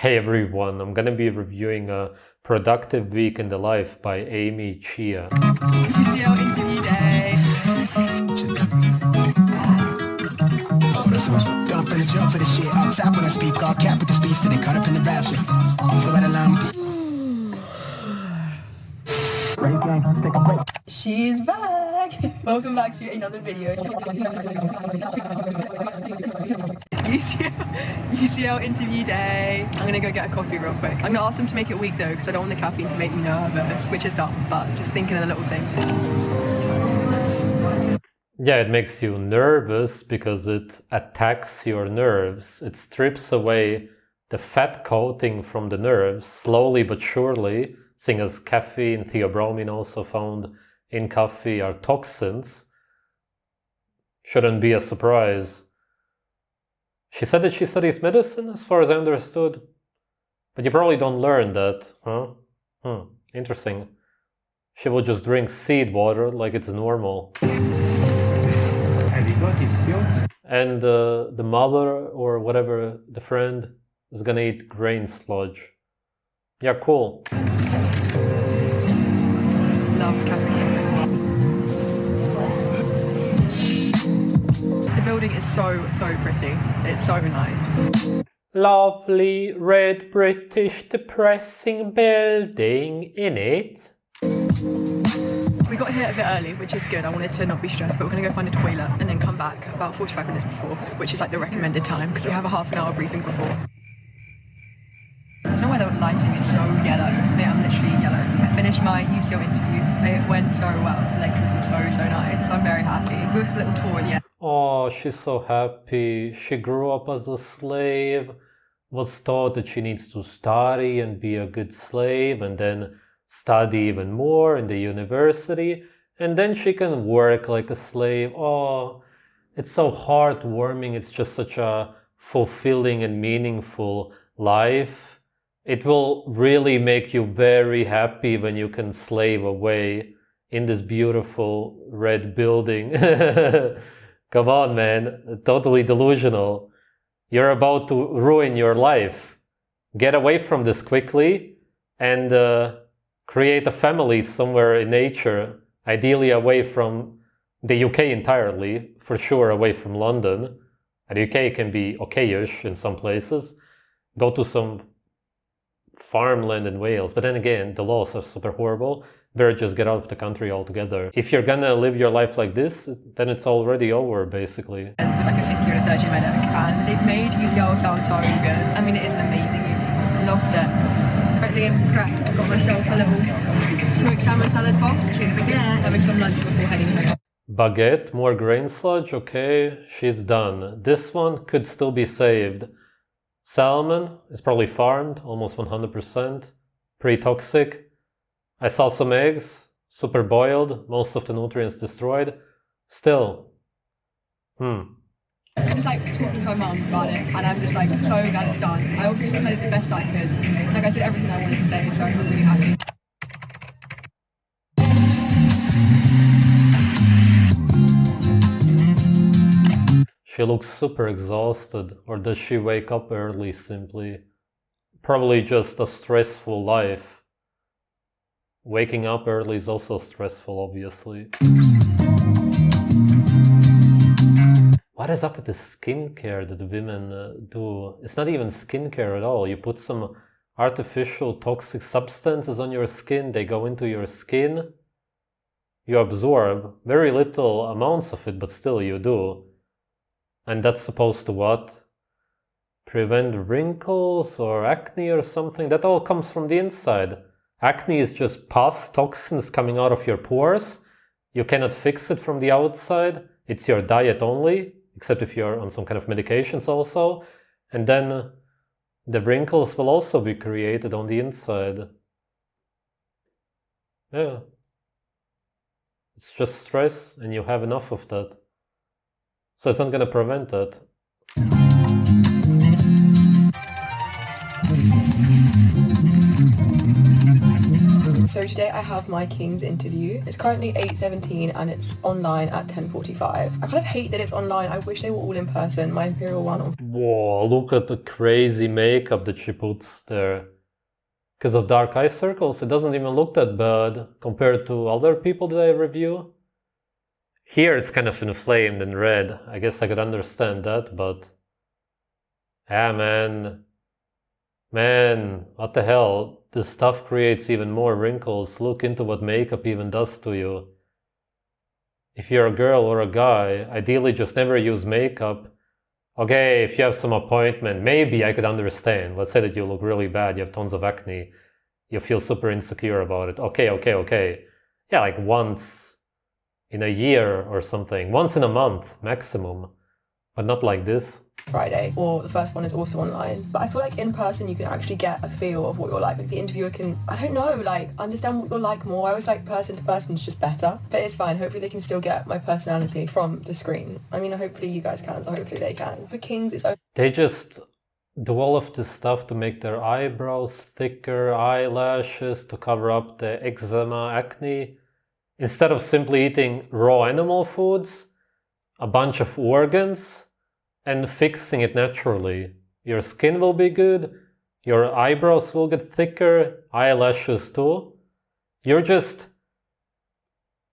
Hey everyone, I'm gonna be reviewing a Productive Week in the Life by Cheah. UCL interview day. Gun finna jump for this shit. I'll tap when I speak, I'll cap with the speech till they cut up in the rap shit. So at a line with She's back. Welcome back to another video. UCL interview day. I'm gonna go get a coffee real quick. I'm gonna ask them to make it weak though, because I don't want the caffeine to make me nervous, which is dumb, but just thinking of the little things. Yeah, it makes you nervous because it attacks your nerves. It strips away the fat coating from the nerves, slowly but surely, seeing as caffeine, theobromine also found in coffee are toxins. Shouldn't be a surprise. She said that she studies medicine, as far as I understood. But you probably don't learn that, huh? Interesting. She will just drink seed water like it's normal. Have you got his skill? And the mother, or whatever, the friend, is gonna eat grain sludge. Yeah, cool. Love caffeine. The building is so pretty. It's so nice. Lovely red British depressing building, innit? We got here a bit early, which is good. I wanted to not be stressed, but we're going to go find a toilet and then come back about 45 minutes before, which is like the recommended time, because we have a half an hour briefing before. I don't know why the lighting is so yellow. I'm literally yellow. I finished my UCL interview. It went so well. The lectures were so nice. So I'm very happy. We took a little tour at the end. Oh, she's so happy. She grew up as a slave, was taught that she needs to study and be a good slave, and then study even more in the university, and then she can work like a slave. Oh, it's so heartwarming. It's just such a fulfilling and meaningful life. It will really make you very happy when you can slave away in this beautiful red building. Come on, man. Totally delusional. You're about to ruin your life. Get away from this quickly and create a family somewhere in nature, ideally away from the UK entirely, for sure away from London. And the UK can be okayish in some places. Go to some farmland in Wales, but then again, the laws are super horrible. Better just get out of the country altogether. If you're gonna live your life like this, then it's already over, basically. And like a fifth year and a third year medic, and they've made UCL sound so good. I mean, it is an amazing uni. Loved it. Totally impressed. I got myself a little smoked salmon salad box, having some lunch before heading home. Baguette, more grain sludge, okay, she's done. This one could still be saved. Salmon is probably farmed, almost 100%. Pretty toxic. I saw some eggs, super boiled, most of the nutrients destroyed. Still, I'm just like talking to my mum about it, and I'm just like so glad it's done. I obviously made it the best I could. Like I said everything I wanted to say, so I'm really happy. She looks super exhausted, or does she wake up early simply? Probably just a stressful life. Waking up early is also stressful, obviously. What is up with the skincare that women do? It's not even skincare at all. You put some artificial toxic substances on your skin, they go into your skin. You absorb very little amounts of it, but still you do. And that's supposed to what? Prevent wrinkles or acne or something? That all comes from the inside. Acne is just pus, toxins coming out of your pores. You cannot fix it from the outside. It's your diet only, except if you're on some kind of medications also. And then the wrinkles will also be created on the inside. Yeah. It's just stress, and you have enough of that. So it's not gonna prevent that. So today I have my King's interview. It's currently 8:17 and it's online at 10:45. I kind of hate that it's online. I wish they were all in person. My Imperial one. Whoa, look at the crazy makeup that she puts there. Because of dark eye circles, it doesn't even look that bad compared to other people that I review. Here it's kind of inflamed and red. I guess I could understand that, but... yeah, man, what the hell? This stuff creates even more wrinkles. Look into what makeup even does to you. If you're a girl or a guy, ideally just never use makeup. Okay, if you have some appointment, maybe I could understand. Let's say that you look really bad, you have tons of acne, you feel super insecure about it. Okay. Yeah, like once in a year or something. Once in a month, maximum. But not like this. Friday, or the first one is also online. But I feel like in person you can actually get a feel of what you're like. Like the interviewer can, I don't know, like understand what you're like more. I always like person to person is just better. But it's fine. Hopefully they can still get my personality from the screen. I mean, hopefully you guys can, so hopefully they can. For Kings, it's... They just do all of this stuff to make their eyebrows thicker, eyelashes, to cover up the eczema, acne. Instead of simply eating raw animal foods, a bunch of organs, and fixing it naturally. Your skin will be good, your eyebrows will get thicker, eyelashes too. You're just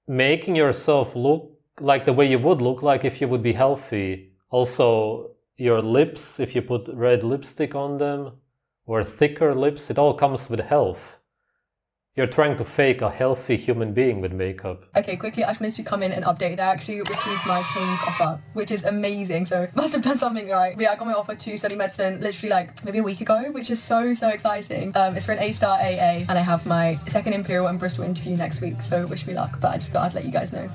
making yourself look like the way you would look like if you would be healthy. Also, your lips, if you put red lipstick on them, or thicker lips, it all comes with health. You're trying to fake a healthy human being with makeup. Okay, quickly, I just wanted to come in and update that I actually received my King's offer, which is amazing. So must have done something right. But yeah, I got my offer to study medicine literally like maybe a week ago, which is so exciting. It's for an A-star AA, and I have my second Imperial and Bristol interview next week. So wish me luck. But I just thought I'd let you guys know.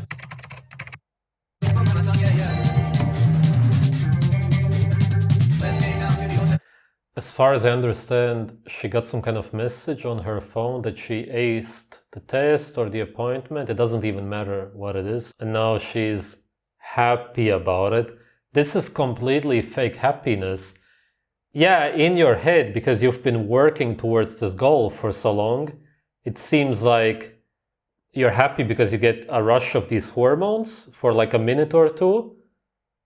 As far as I understand, she got some kind of message on her phone that she aced the test or the appointment. It doesn't even matter what it is. And now she's happy about it. This is completely fake happiness. Yeah, in your head, because you've been working towards this goal for so long, it seems like you're happy because you get a rush of these hormones for like a minute or two.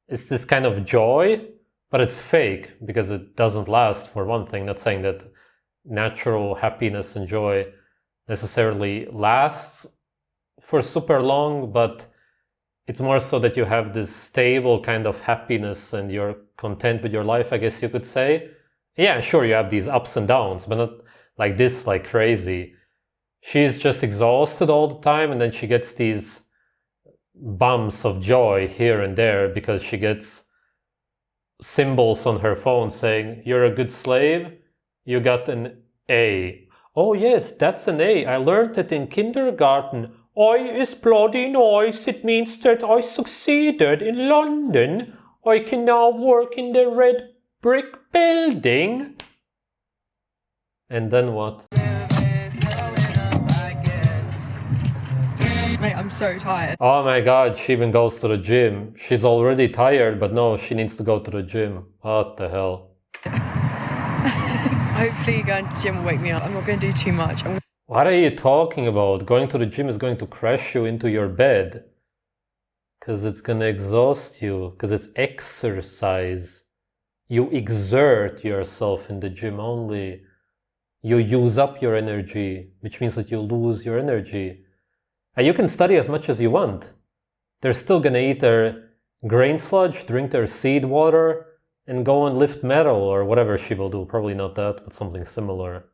It's this kind of joy. But it's fake because it doesn't last, for one thing. Not saying that natural happiness and joy necessarily lasts for super long, but it's more so that you have this stable kind of happiness and you're content with your life, I guess you could say. Yeah, sure, you have these ups and downs, but not like this, like crazy. She's just exhausted all the time, and then she gets these bumps of joy here and there because she gets symbols on her phone saying, "You're a good slave, you got an A." "Oh yes, that's an A. I learned it in kindergarten. I is bloody nice. It means that I succeeded in London. I can now work in the red brick building." And then what? Mate, I'm so tired. Oh my god, she even goes to the gym. She's already tired, but no, she needs to go to the gym. What the hell? Hopefully going to the gym will wake me up. I'm not going to do too much. What are you talking about? Going to the gym is going to crash you into your bed. Because it's going to exhaust you. Because it's exercise. You exert yourself in the gym only. You use up your energy, which means that you lose your energy. And you can study as much as you want. They're still gonna eat their grain sludge, drink their seed water, and go and lift metal or whatever she will do. Probably not that, but something similar.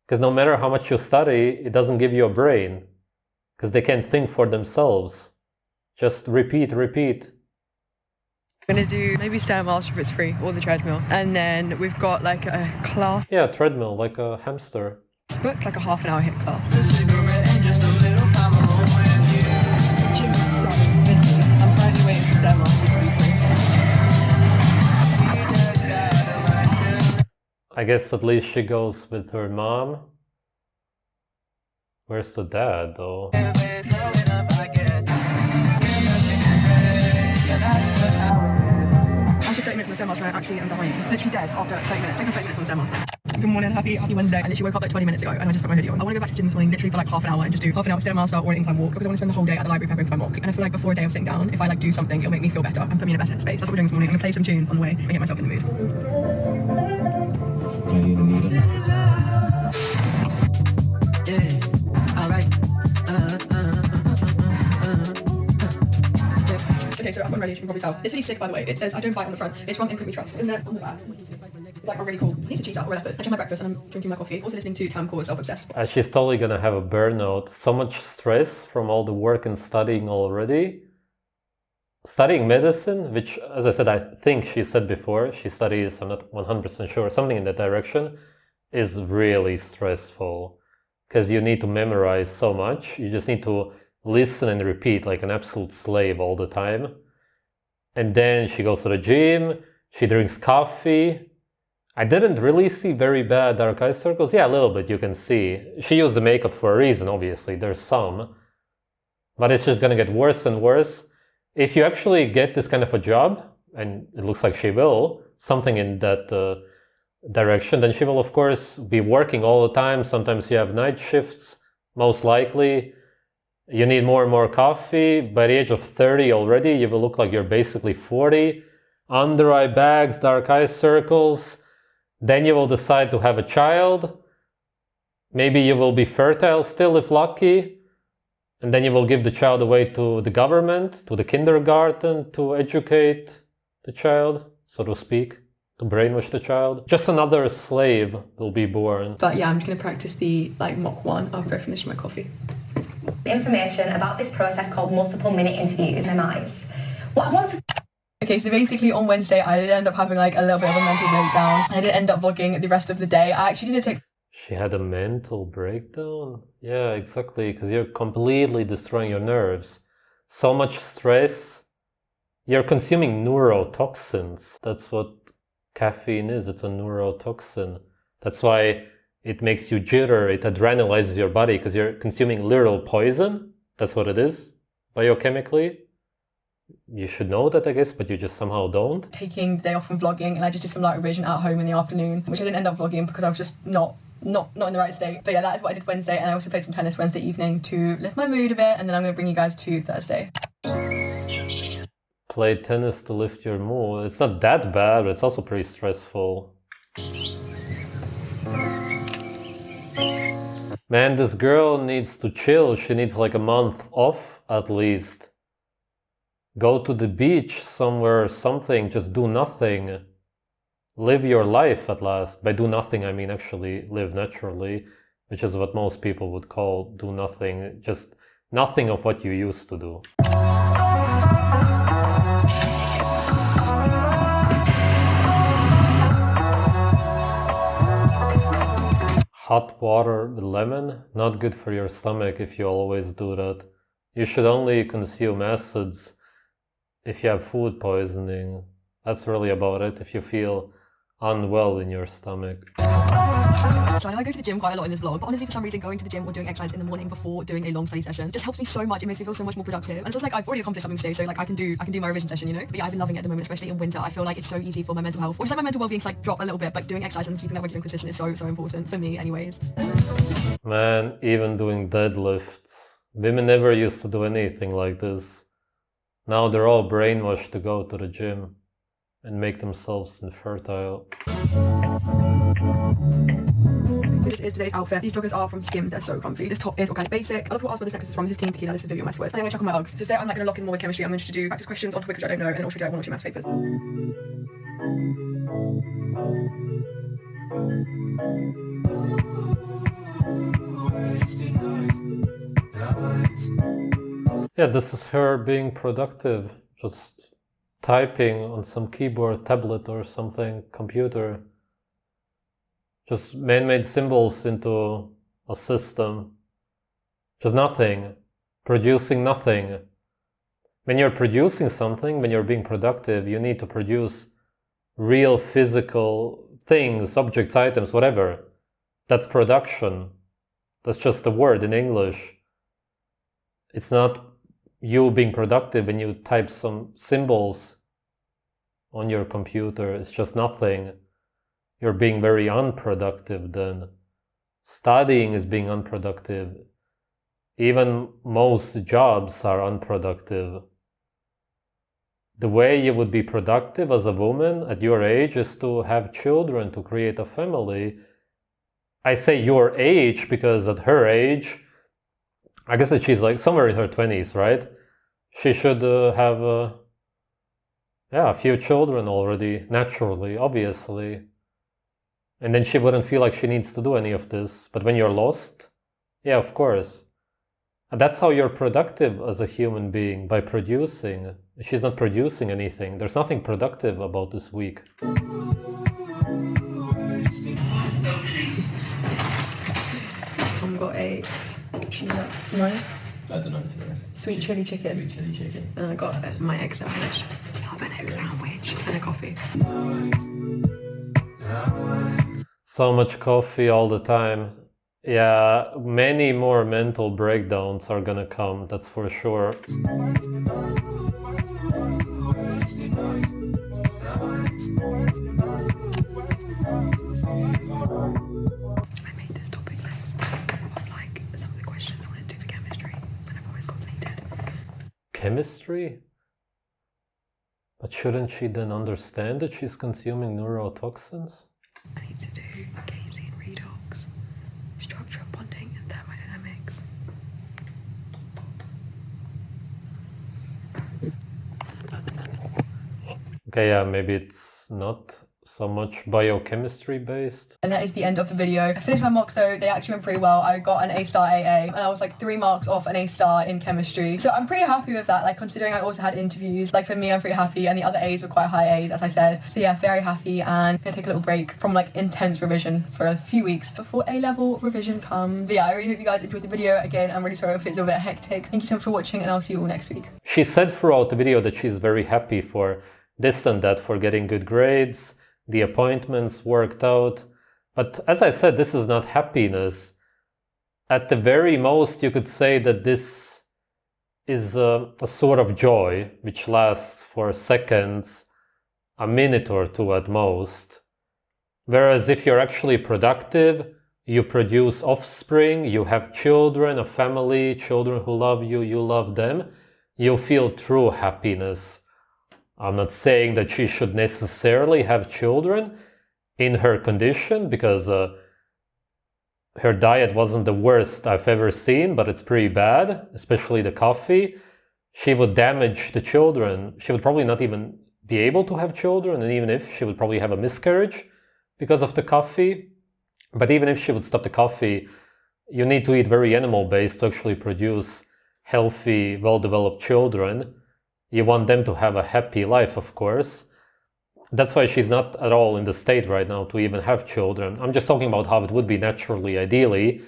Because no matter how much you study, it doesn't give you a brain. Because they can't think for themselves. Just repeat. I'm gonna do maybe Stairmaster if it's free, or the treadmill. And then we've got like a class. Yeah, treadmill, like a hamster. It's booked like a half an hour HIIT class. I'm currently waiting for Stairmaster to be free. I guess at least she goes with her mom. Where's the dad though? After 30 minutes on the Stairmaster, I actually am behind. Literally dead after 30 minutes. Taking 30 minutes on the Stairmaster. Good morning, happy Wednesday. I literally woke up like 20 minutes ago and I just put my hoodie on. I want to go back to the gym this morning literally for like half an hour and just do half an hour stairmaster or an incline walk because I want to spend the whole day at the library prepping for my mocks. And I feel like before a day of sitting down, if I like do something, it'll make me feel better and put me in a better headspace. That's what we're doing this morning. I'm gonna play some tunes on the way and get myself in the mood. Okay, so I've got ready, as you can probably tell. It's really sick, by the way. It says, I don't buy it on the front. It's from Imprint We Trust. And then on the back, it's like a really cool, I think it's a cheetah or a leopard. I had my breakfast and I'm drinking my coffee. Also listening to Tam Core's Self-Obsessed. She's totally gonna have a burnout. So much stress from all the work and studying already. Studying medicine, which, as I said, I think she said before, she studies, I'm not 100% sure, something in that direction, is really stressful. Because you need to memorize so much. You just need to listen and repeat like an absolute slave all the time. And then she goes to the gym, she drinks coffee. I didn't really see very bad dark eye circles. Yeah, a little bit you can see. She used the makeup for a reason, obviously, there's some. But it's just gonna get worse and worse. If you actually get this kind of a job, and it looks like she will, something in that direction, then she will of course be working all the time. Sometimes you have night shifts, most likely. You need more and more coffee. By the age of 30 already, you will look like you're basically 40. Under eye bags, dark eye circles. Then you will decide to have a child. Maybe you will be fertile still if lucky. And then you will give the child away to the government, to the kindergarten, to educate the child, so to speak, to brainwash the child. Just another slave will be born. But yeah, I'm just going to practice the mock one after I finish my coffee. Information about this process called multiple minute interviews, MMIs. What I want to... Okay, so basically on Wednesday, I did end up having like a little bit of a mental breakdown. And I did end up vlogging the rest of the day. I actually didn't take... She had a mental breakdown? Yeah, exactly, because you're completely destroying your nerves. So much stress. You're consuming neurotoxins. That's what caffeine is. It's a neurotoxin. That's why it makes you jitter. It adrenalizes your body because you're consuming literal poison. That's what it is, biochemically. You should know that, I guess, but you just somehow don't. Taking the day off from vlogging, and I just did some light revision at home in the afternoon, which I didn't end up vlogging because I was just not in the right state. But yeah, that is what I did Wednesday, and I also played some tennis Wednesday evening to lift my mood a bit, and then I'm going to bring you guys to Thursday. Play tennis to lift your mood. It's not that bad, but it's also pretty stressful. Man, this girl needs to chill. She needs like a month off at least. Go to the beach somewhere or something. Just do nothing. Live your life at last. By do nothing, I mean actually live naturally, which is what most people would call do nothing. Just nothing of what you used to do. Hot water with lemon? Not good for your stomach if you always do that. You should only consume acids if you have food poisoning. That's really about it, if you feel unwell in your stomach. So I know I go to the gym quite a lot in this vlog, but honestly for some reason going to the gym or doing exercise in the morning before doing a long study session just helps me so much. It makes me feel so much more productive. And it's also like I've already accomplished something today, so like I can do my revision session, you know? But yeah, I've been loving it at the moment, especially in winter. I feel like it's so easy for my mental health, or just like my mental well-being to like drop a little bit, but doing exercise and keeping that regular and consistent is so important for me anyways. Man, even doing deadlifts. Women never used to do anything like this. Now they're all brainwashed to go to the gym and make themselves infertile. This is today's outfit. These joggers are from Skims. They're so comfy. This top is organic basic. A lot of people ask where this necklace is from. This is Team Tequila. This is Vivian Westwood. And I'm going to check on my Uggs. So today I'm like going to lock in more with chemistry. I'm going to do practice questions on topics which I don't know, and also do like 1 or 2 maths papers. Yeah, this is her being productive. Just typing on some keyboard, tablet or something, computer. Just man-made symbols into a system. Just nothing. Producing nothing. When you're producing something, when you're being productive, you need to produce real physical things, objects, items, whatever. That's production. That's just a word in English. It's not you being productive when you type some symbols on your computer. It's just nothing. you're being very unproductive then. Studying is being unproductive. Even most jobs are unproductive. The way you would be productive as a woman at your age is to have children, to create a family. I say your age because at her age, I guess that she's like somewhere in her 20s, right? She should have a few children already, naturally, obviously. And then she wouldn't feel like she needs to do any of this. But when you're lost, yeah, of course. And that's how you're productive as a human being, by producing. She's not producing anything. There's nothing productive about this week. Tom got a cheetah, no? I don't know. Sweet chili chicken. Sweet chili chicken. And I got my egg sandwich. Love an egg sandwich and a coffee. So much coffee all the time. Yeah, many more mental breakdowns are gonna come, that's for sure. I made this topic list of like some of the questions I wanted to do for chemistry, and I've always completed. Chemistry? But shouldn't she then understand that she's consuming neurotoxins? I need to do casein redox, structure bonding, and thermodynamics. Okay, yeah, maybe it's not so much biochemistry based. And that is the end of the video. I finished my mocks though, they actually went pretty well. I got an A star AA and I was like 3 marks off an A star in chemistry. So I'm pretty happy with that, like considering I also had interviews. Like for me, I'm pretty happy, and the other A's were quite high A's, as I said. So yeah, very happy, and I'm gonna take a little break from like intense revision for a few weeks before A-level revision comes. But yeah, I really hope you guys enjoyed the video. Again, I'm really sorry if it's a bit hectic. Thank you so much for watching, and I'll see you all next week. She said throughout the video that she's very happy for this and that, for getting good grades, the appointments worked out. But as I said, this is not happiness. At the very most, you could say that this is a sort of joy, which lasts for seconds, a minute or two at most. Whereas if you're actually productive, you produce offspring, you have children, a family, children who love you, you love them, you feel true happiness. I'm not saying that she should necessarily have children in her condition, because her diet wasn't the worst I've ever seen, but it's pretty bad, especially the coffee. She would damage the children. She would probably not even be able to have children, and even if, she would probably have a miscarriage because of the coffee. But even if she would stop the coffee, you need to eat very animal-based to actually produce healthy, well-developed children. You want them to have a happy life, of course. That's why she's not at all in the state right now to even have children. I'm just talking about how it would be naturally, ideally,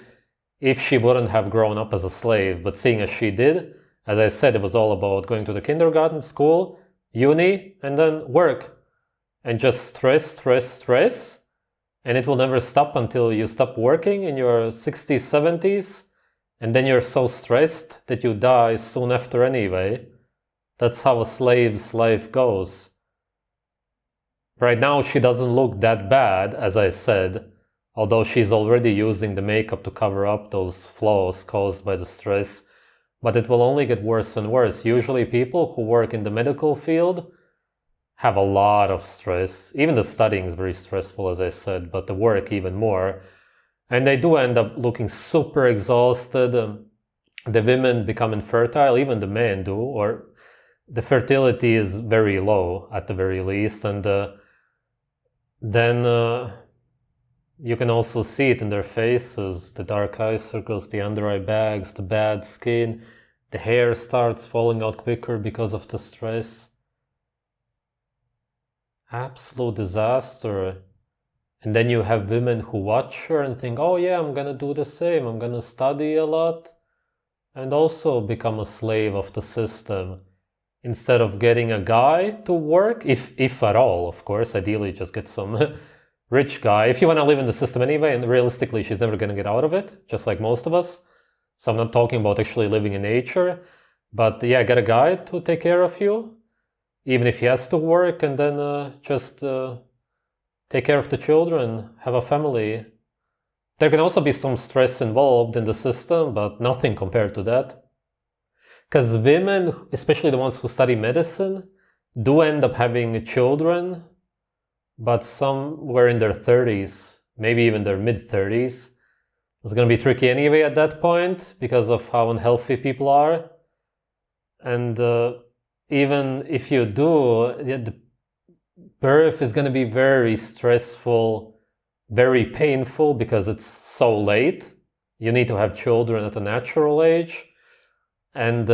if she wouldn't have grown up as a slave. But seeing as she did, as I said, it was all about going to the kindergarten, school, uni, and then work. And just stress, stress, stress. And it will never stop until you stop working in your 60s, 70s. And then you're so stressed that you die soon after anyway. That's how a slave's life goes. Right now, she doesn't look that bad, as I said, although she's already using the makeup to cover up those flaws caused by the stress. But it will only get worse and worse. Usually people who work in the medical field have a lot of stress. Even the studying is very stressful, as I said, but the work even more. And they do end up looking super exhausted. The women become infertile, even the men do, or the fertility is very low at the very least. And then you can also see it in their faces, the dark eye circles, the under eye bags, the bad skin, the hair starts falling out quicker because of the stress. Absolute disaster. And then you have women who watch her and think, oh yeah, I'm gonna do the same, I'm gonna study a lot and also become a slave of the system. Instead of getting a guy to work, if at all, of course, ideally just get some rich guy. If you want to live in the system anyway, and realistically she's never going to get out of it, just like most of us. So I'm not talking about actually living in nature, but yeah, get a guy to take care of you, even if he has to work, and then just take care of the children, have a family. There can also be some stress involved in the system, but nothing compared to that. Because women, especially the ones who study medicine, do end up having children, but somewhere in their 30s, maybe even their mid-30s. It's going to be tricky anyway at that point because of how unhealthy people are. And even if you do, the birth is going to be very stressful, very painful because it's so late. You need to have children at a natural age. And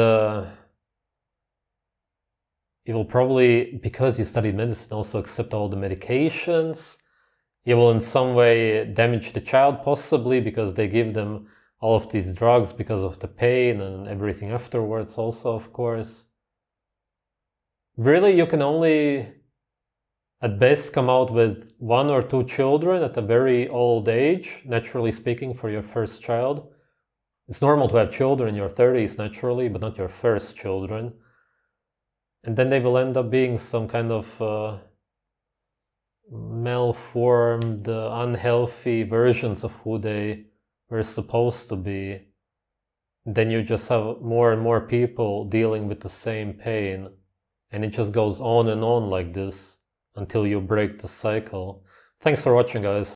you will probably, because you studied medicine, also accept all the medications. You will in some way damage the child, possibly because they give them all of these drugs because of the pain and everything afterwards also, of course. Really, you can only at best come out with 1 or 2 children at a very old age, naturally speaking, for your first child. It's normal to have children in your 30s naturally, but not your first children. And then they will end up being some kind of malformed, unhealthy versions of who they were supposed to be. Then you just have more and more people dealing with the same pain. And it just goes on and on like this until you break the cycle. Thanks for watching, guys.